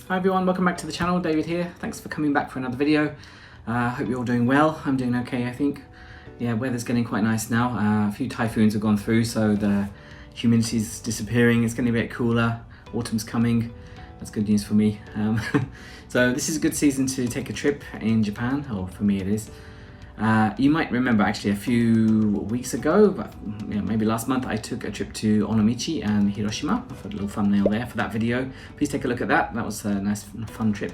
Hi everyone, welcome back to the channel. David here. Thanks for coming back for another video. Hope you're all doing well. I'm doing okay, I think. Yeah, weather's getting quite nice now. A few typhoons have gone through, so the humidity's disappearing. It's getting a bit cooler. Autumn's coming. That's good news for me. So this is a good season to take a trip in Japan, or for me it is. You might remember actually a few weeks ago, but maybe last month, I took a trip to Onomichi and Hiroshima. I put a little thumbnail there for that video. Please take a look at that. That was a nice, fun trip.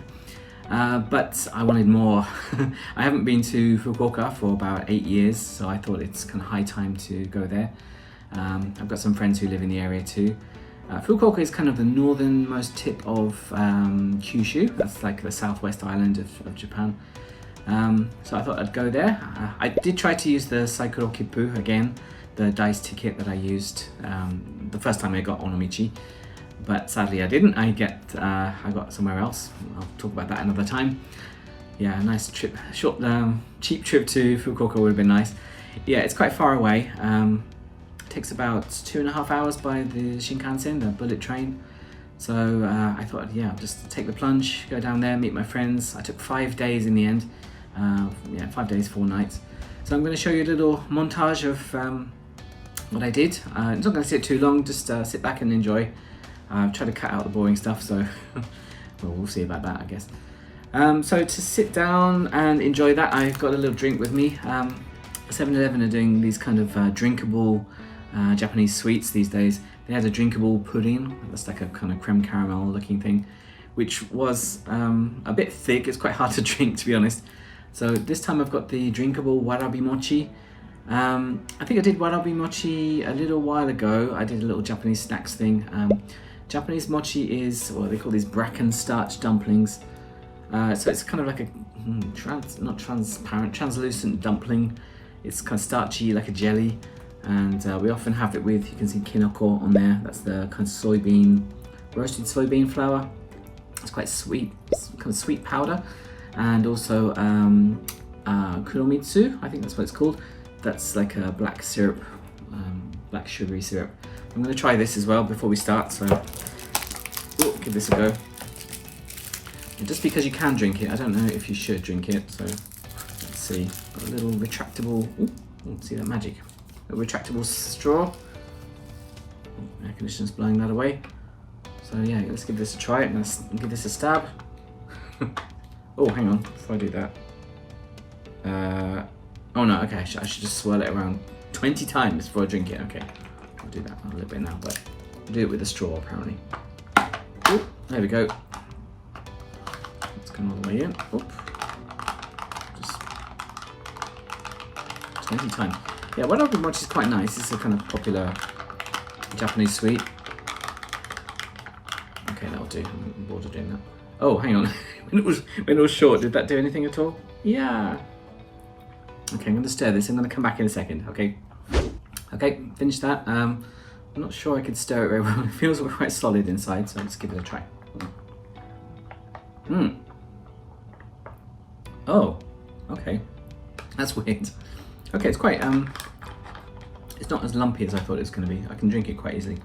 But I wanted more. I haven't been to Fukuoka for about 8 years, so I thought it's kind of high time to go there. I've got some friends who live in the area too. Fukuoka is kind of the northernmost tip of Kyushu. That's like the southwest island of Japan. So I thought I'd go there. I did try to use the Saikuro Kippu again, the dice ticket that I used the first time I got Onomichi, but sadly I didn't. I got somewhere else. I'll talk about that another time. Yeah, a nice trip, short, cheap trip to Fukuoka would have been nice. Yeah, it's quite far away. Takes about 2.5 hours by the Shinkansen, the bullet train. So I thought, yeah, just take the plunge, go down there, meet my friends. I took 5 days in the end. 5 days, 4 nights. So I'm going to show you a little montage of what I did. It's not going to sit too long, just sit back and enjoy. I've tried to cut out the boring stuff, so well, we'll see about that, I guess. So to sit down and enjoy that, I've got a little drink with me. 7-Eleven are doing these kind of drinkable Japanese sweets these days. They had a drinkable pudding, that's like a kind of creme caramel looking thing, which was a bit thick. It's quite hard to drink, to be honest. So this time I've got the drinkable Warabi Mochi. I think I did Warabi Mochi a little while ago. I did a little Japanese snacks thing. Japanese mochi is what they call these bracken starch dumplings. So it's kind of like a not transparent, translucent dumpling. It's kind of starchy, like a jelly. And we often have it with, you can see kinoko on there. That's the kind of roasted soybean flour. It's quite sweet, it's kind of sweet powder. And also kuromitsu, I think that's what it's called. That's like a black syrup, black sugary syrup. I'm going to try this as well before we start, so give this a go. And just because you can drink it, I don't know if you should drink it, so let's see. Got a little retractable, see that magic? A retractable straw. Air conditioner's blowing that away. So yeah, let's give this a try. I'm going to give this a stab. Oh, hang on, before I do that. Oh no, okay, I should just swirl it around 20 times before I drink it. Okay, I'll do that a little bit now, but I'll do it with a straw apparently. Oh, there we go. Let's come all the way in. Oop. Just 20 times. Yeah, Warabi Mochi is quite nice. It's a kind of popular Japanese sweet. Okay, that'll do. I'm bored of doing that. Oh, hang on. when it was short, did that do anything at all? Yeah. Okay, I'm going to stir this. I'm going to come back in a second. Okay. Okay, finished that. I'm not sure I could stir it very well. It feels quite solid inside, so let's give it a try. Oh, okay. That's weird. Okay, it's quite, it's not as lumpy as I thought it was going to be. I can drink it quite easily.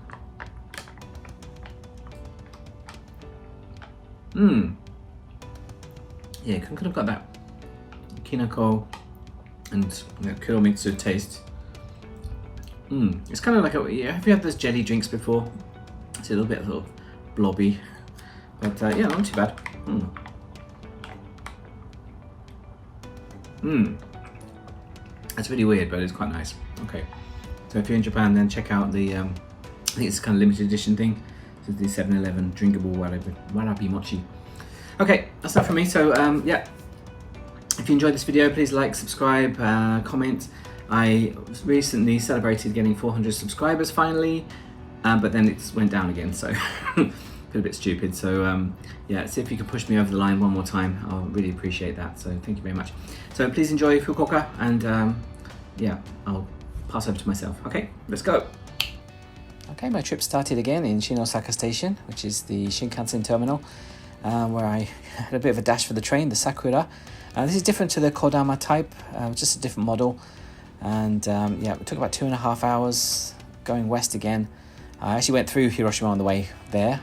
Yeah, could have got that kinoko and kuromitsu taste. It's kind of like have you had those jelly drinks before? It's a little bit sort of blobby, but yeah, not too bad. That's really weird, but it's quite nice. Okay, so if you're in Japan, then check out the, I think it's a kind of limited edition thing. This is the 7-Eleven drinkable Warabi Mochi. Okay, that's that for me. So yeah, if you enjoyed this video, please like, subscribe, comment. I recently celebrated getting 400 subscribers finally, but then it went down again, so feel a bit stupid. So yeah, see if you can push me over the line one more time. I'll really appreciate that. So thank you very much. So please enjoy Fukuoka, and yeah, I'll pass over to myself. Okay, let's go. Okay, my trip started again in Shinosaka Station, which is the Shinkansen terminal, where I had a bit of a dash for the train, the Sakura. This is different to the Kodama type, just a different model. And yeah, it took about 2.5 hours going west again. I actually went through Hiroshima on the way there,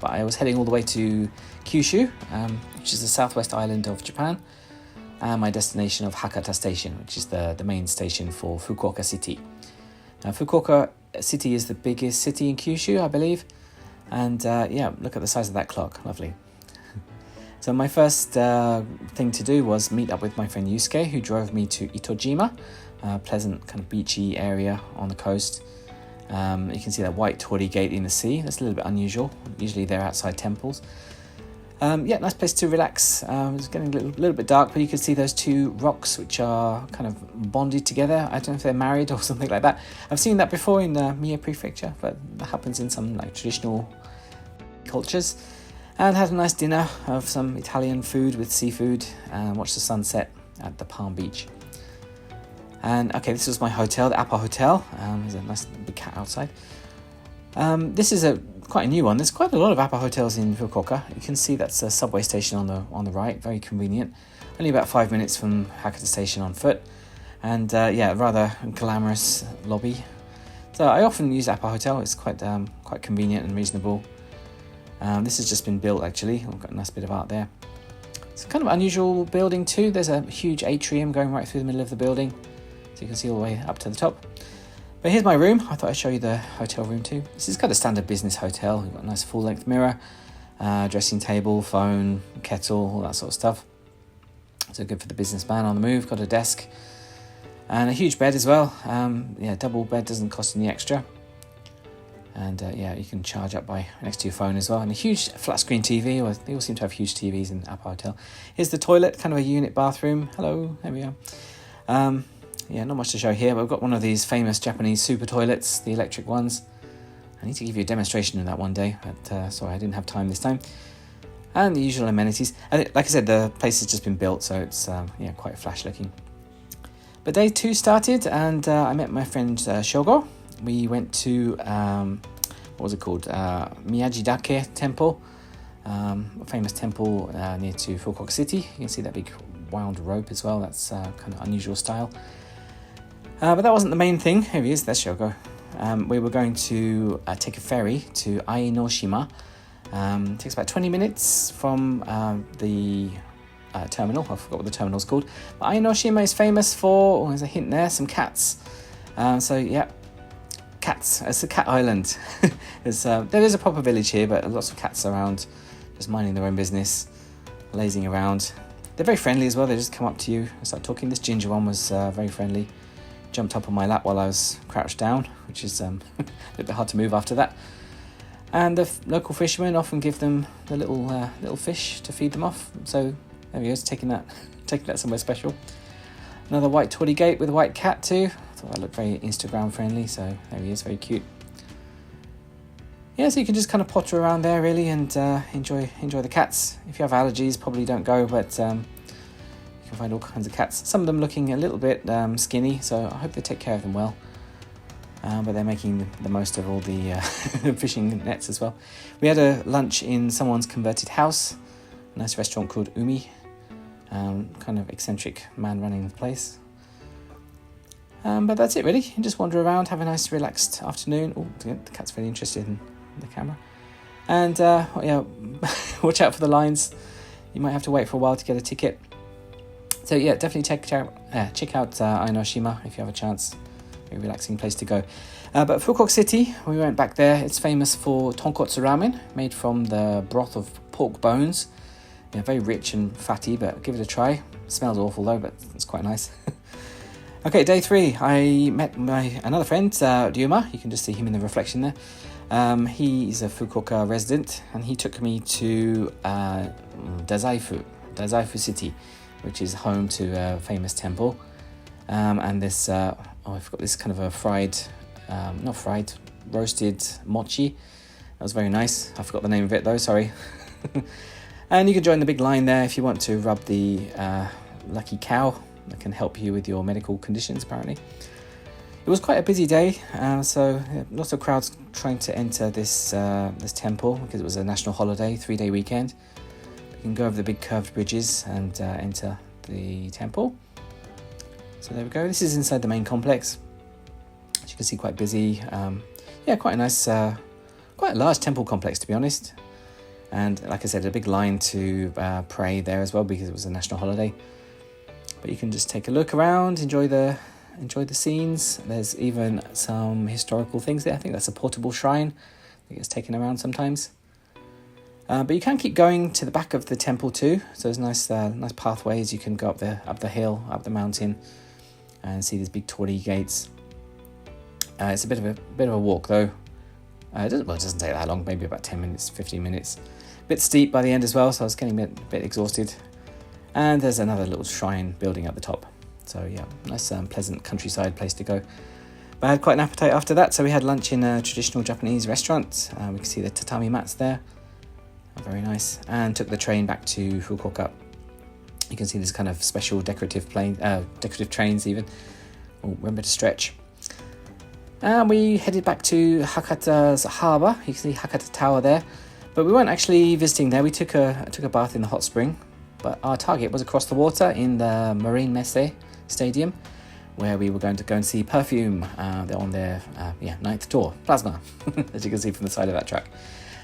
but I was heading all the way to Kyushu, which is the southwest island of Japan, and my destination of Hakata Station, which is the main station for Fukuoka City. Now, Fukuoka City is the biggest city in Kyushu, I believe, and yeah, look at the size of that clock, lovely. So my first thing to do was meet up with my friend Yusuke, who drove me to Itojima, a pleasant kind of beachy area on the coast. You can see that white torii gate in the sea. That's a little bit unusual. Usually they're outside temples. Yeah, nice place to relax. It's getting a little bit dark, but you can see those two rocks which are kind of bonded together. I don't know if they're married or something like that. I've seen that before in Mie prefecture, but that happens in some like traditional cultures. And had a nice dinner of some Italian food with seafood and watched the sunset at the Palm Beach. And okay, this was my hotel, the Appa Hotel. There's a nice big cat outside. This is quite a new one. There's quite a lot of Appa hotels in Fukuoka. You can see that's a subway station on the right, very convenient. Only about 5 minutes from Hakata Station on foot. And yeah, rather glamorous lobby. So I often use Appa Hotel. It's quite convenient and reasonable. This has just been built actually. I've got a nice bit of art there. It's a kind of unusual building too. There's a huge atrium going right through the middle of the building. So you can see all the way up to the top. But here's my room. I thought I'd show you the hotel room too. This is kind of standard business hotel. You've got a nice full-length mirror, dressing table, phone, kettle, all that sort of stuff. So good for the businessman on the move. Got a desk and a huge bed as well. Yeah, double bed doesn't cost any extra. And yeah, you can charge up by next to your phone as well. And a huge flat screen TV. Or they all seem to have huge TVs in Appa Hotel. Here's the toilet, kind of a unit bathroom. Hello, there we are. Yeah, not much to show here, but I've got one of these famous Japanese super toilets, the electric ones. I need to give you a demonstration of that one day, but sorry, I didn't have time this time. And the usual amenities. And like I said, the place has just been built, so it's yeah, quite flash looking. But day 2 started, and I met my friend Shogo. We went to, what was it called? Miyajidake Temple, a famous temple near to Fukuoka City. You can see that big wound rope as well. That's kind of unusual style. But that wasn't the main thing. Here he is, that's Shogo. We were going to take a ferry to Ainoshima. It takes about 20 minutes from the terminal. I forgot what the terminal's called. But Ainoshima is famous for, there's a hint there, some cats. So yeah, cats. It's a cat island. There is a proper village here, but lots of cats around, just minding their own business, lazing around. They're very friendly as well. They just come up to you and start talking. This ginger one was very friendly. Jumped up on my lap while I was crouched down, which is a bit hard to move after that. And the local fishermen often give them the little fish to feed them off. So there he is, taking that somewhere special. Another white torii gate with a white cat too. I thought that looked very Instagram friendly. So there he is, very cute. Yeah, so you can just kind of potter around there really and enjoy the cats. If you have allergies, probably don't go, but you can find all kinds of cats. Some of them looking a little bit skinny, so I hope they take care of them well. But they're making the most of all the fishing nets as well. We had a lunch in someone's converted house, a nice restaurant called Umi. Kind of eccentric man running the place. But that's it really. You can just wander around, have a nice relaxed afternoon. Oh, the cat's very interested in the camera. And yeah, watch out for the lines. You might have to wait for a while to get a ticket. So yeah, definitely check out Ainoshima if you have a chance. Very relaxing place to go. But Fukuoka City, we went back there. It's famous for Tonkotsu Ramen, made from the broth of pork bones. Yeah, very rich and fatty, but give it a try. Smells awful though, but it's quite nice. Okay, day 3, I met another friend, Ryuma. You can just see him in the reflection there. He's a Fukuoka resident, and he took me to Daziafu City, which is home to a famous temple. And this, I forgot, this kind of a roasted mochi. That was very nice. I forgot the name of it though, sorry. And you can join the big line there if you want to rub the lucky cow that can help you with your medical conditions, apparently. It was quite a busy day, so lots of crowds trying to enter this temple because it was a national holiday, 3-day weekend. You can go over the big curved bridges and enter the temple. So there we go. This is inside the main complex. As you can see, quite busy. You yeah, quite a nice, quite a large temple complex, to be honest. And like I said, a big line to pray there as well, because it was a national holiday. But you can just take a look around, enjoy the scenes. There's even some historical things there. I think that's a portable shrine that gets taken around sometimes. But you can keep going to the back of the temple too. So there's nice pathways. You can go up the hill, up the mountain, and see these big torii gates. It's a bit of a walk though. It doesn't take that long. Maybe about 10 minutes, 15 minutes. A bit steep by the end as well, so I was getting a bit exhausted. And there's another little shrine building at the top. So yeah, nice pleasant countryside place to go. But I had quite an appetite after that, so we had lunch in a traditional Japanese restaurant. We can see the tatami mats there. Very nice. And took the train back to Fukuoka. You can see this kind of special decorative trains even. Oh, remember to stretch. And we headed back to Hakata's harbour. You can see Hakata Tower there. But we weren't actually visiting there. We took a bath in the hot spring. But our target was across the water in the Marine Messe Stadium, where we were going to go and see Perfume. They're on their 9th tour, Plasma, as you can see from the side of that track.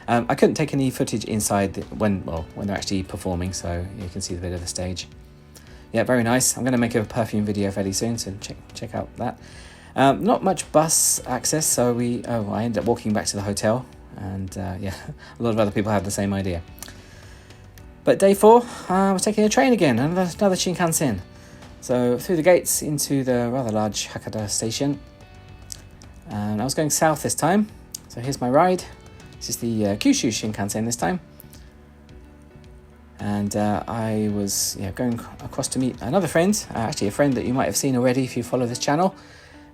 I couldn't take any footage inside when they're actually performing, so you can see a bit of the stage. Yeah, very nice. I'm going to make a Perfume video fairly soon, so check out that. Not much bus access, so I ended up walking back to the hotel, and a lot of other people had the same idea. But day 4, I was taking a train again, another Shinkansen. So through the gates into the rather large Hakata station, and I was going south this time. So here's my ride. This is the Kyushu Shinkansen this time. And I was going across to meet another friend, actually a friend that you might have seen already if you follow this channel.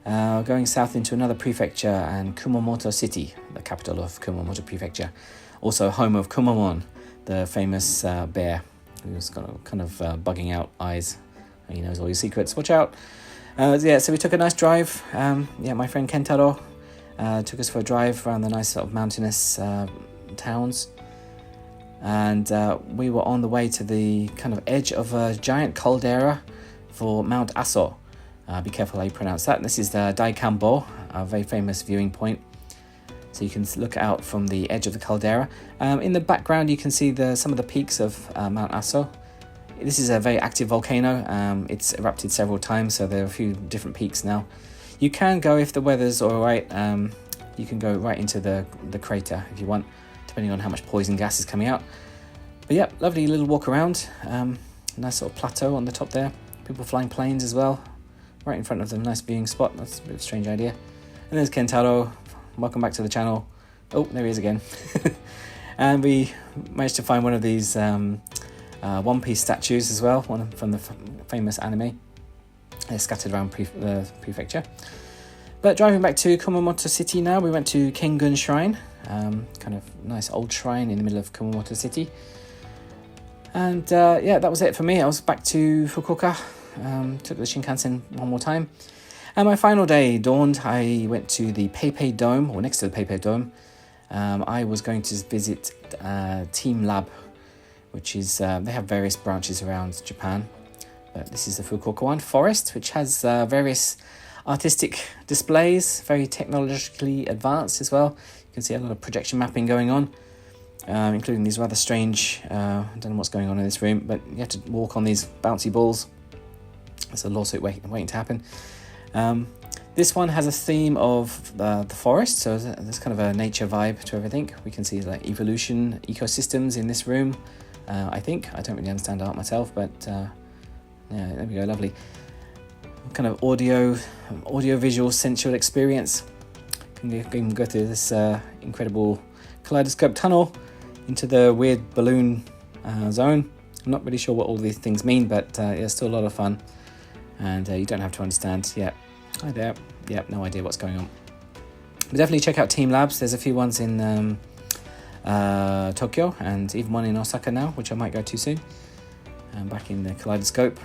Going south into another prefecture, and Kumamoto City, the capital of Kumamoto Prefecture. Also home of Kumamon, the famous bear who's got kind of bugging out eyes. He knows all your secrets, watch out. So we took a nice drive. My friend Kentaro took us for a drive around the nice sort of mountainous towns. And we were on the way to the kind of edge of a giant caldera for Mount Aso. Be careful how you pronounce that. This is the Daikanbou, a very famous viewing point. So you can look out from the edge of the caldera. In the background you can see some of the peaks of Mount Aso. This is a very active volcano. It's erupted several times, so there are a few different peaks now. You can go, if the weather's alright, you can go right into the crater if you want, depending on how much poison gas is coming out. But yeah, lovely little walk around. Nice sort of plateau on the top there. People flying planes as well, right in front of them. Nice viewing spot. That's a bit of a strange idea. And there's Kentaro. Welcome back to the channel. Oh, there he is again. And we managed to find one of these One Piece statues as well, one from the famous anime. They're scattered around the prefecture. But driving back to Kumamoto City now, we went to Kengun Shrine, kind of nice old shrine in the middle of Kumamoto City. And that was it for me. I was back to Fukuoka, took the Shinkansen one more time. And my final day dawned. I went to the PayPay Dome, or next to the PayPay Dome. I was going to visit TeamLabs, which is, they have various branches around Japan. But this is the Fukuokawan Forest, which has various artistic displays, very technologically advanced as well. You can see a lot of projection mapping going on, including these rather strange, I don't know what's going on in this room, but you have to walk on these bouncy balls. There's a lawsuit waiting to happen. This one has a theme of the forest, so there's kind of a nature vibe to everything. We can see like evolution, ecosystems in this room, I think. I don't really understand art myself, but yeah, there we go, lovely. Kind of audio-visual sensual experience. You can go through this incredible kaleidoscope tunnel into the weird balloon zone. I'm not really sure what all these things mean, but it's still a lot of fun. And you don't have to understand. Yeah, hi there. Yeah, no idea what's going on. But definitely check out TeamLabs. There's a few ones in Tokyo, and even one in Osaka now, which I might go to soon. Back in the kaleidoscope.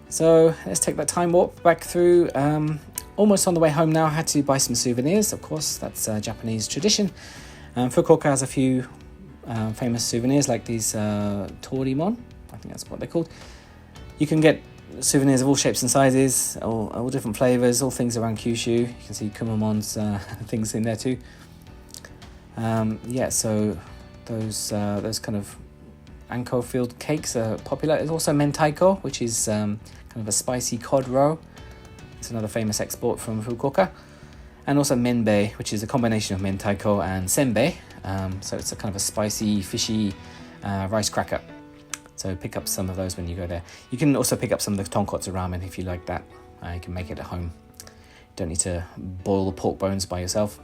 So let's take that time warp back through. Almost on the way home now. I had to buy some souvenirs, of course. That's Japanese tradition. Fukuoka has a few famous souvenirs like these torimon. I think that's what they're called. You can get souvenirs of all shapes and sizes, all different flavours, all things around Kyushu. You can see Kumamon's things in there too. Yeah, so those kind of anko filled cakes are popular. There's also mentaiko, which is kind of a spicy cod roe. It's another famous export from Fukuoka. And also menbei, which is a combination of mentaiko and senbei. So it's a kind of a spicy, fishy rice cracker. So pick up some of those when you go there. You can also pick up some of the tonkotsu ramen if you like that. You can make it at home. You don't need to boil the pork bones by yourself.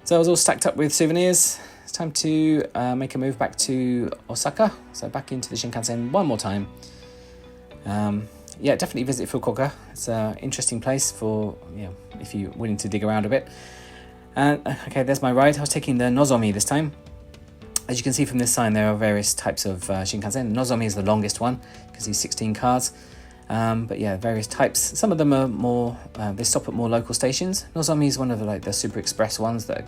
So I was all stacked up with souvenirs. It's time to make a move back to Osaka. So back into the Shinkansen one more time. Yeah, definitely visit Fukuoka. It's an interesting place for, if you're willing to dig around a bit. Okay, there's my ride. I was taking the Nozomi this time. As you can see from this sign, there are various types of Shinkansen. Nozomi is the longest one. You can see 16 cars. But yeah, various types. Some of them are more, they stop at more local stations. Nozomi is one of the super express ones that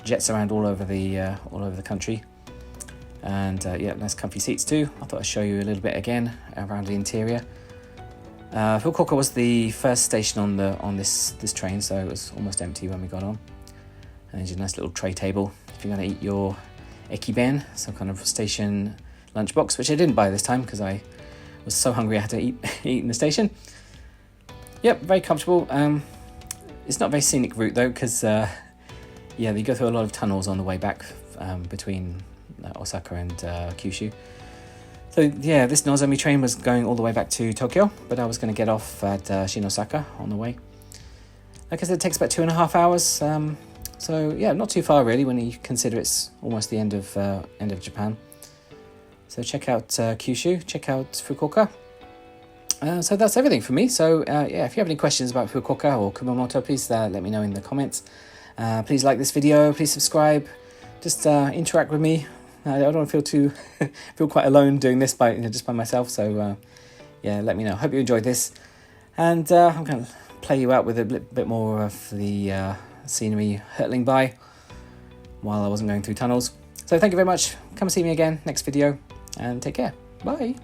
jets around all over the country. And yeah, nice comfy seats too. I thought I'd show you a little bit again around the interior. Fukuoka was the first station on this train, so it was almost empty when we got on. And there's a nice little tray table if you're going to eat your ekiben, some kind of station lunchbox, which I didn't buy this time because I was so hungry I had to eat in the station. Yep, very comfortable. It's not a very scenic route though, because yeah, you go through a lot of tunnels on the way back between Osaka and Kyushu. So yeah, this Nozomi train was going all the way back to Tokyo, but I was going to get off at Shinosaka on the way. Like I said, it takes about 2.5 hours. So yeah, not too far really when you consider it's almost the end of Japan. So check out Kyushu, check out Fukuoka. So that's everything for me. So yeah, if you have any questions about Fukuoka or Kumamoto, please let me know in the comments. Please like this video, please subscribe, just interact with me. I don't want to feel quite alone doing this just by myself. So yeah, let me know. Hope you enjoyed this, and I'm going to play you out with a bit more of the scenery hurtling by while I wasn't going through tunnels. So thank you very much. Come and see me again next video, and take care. Bye.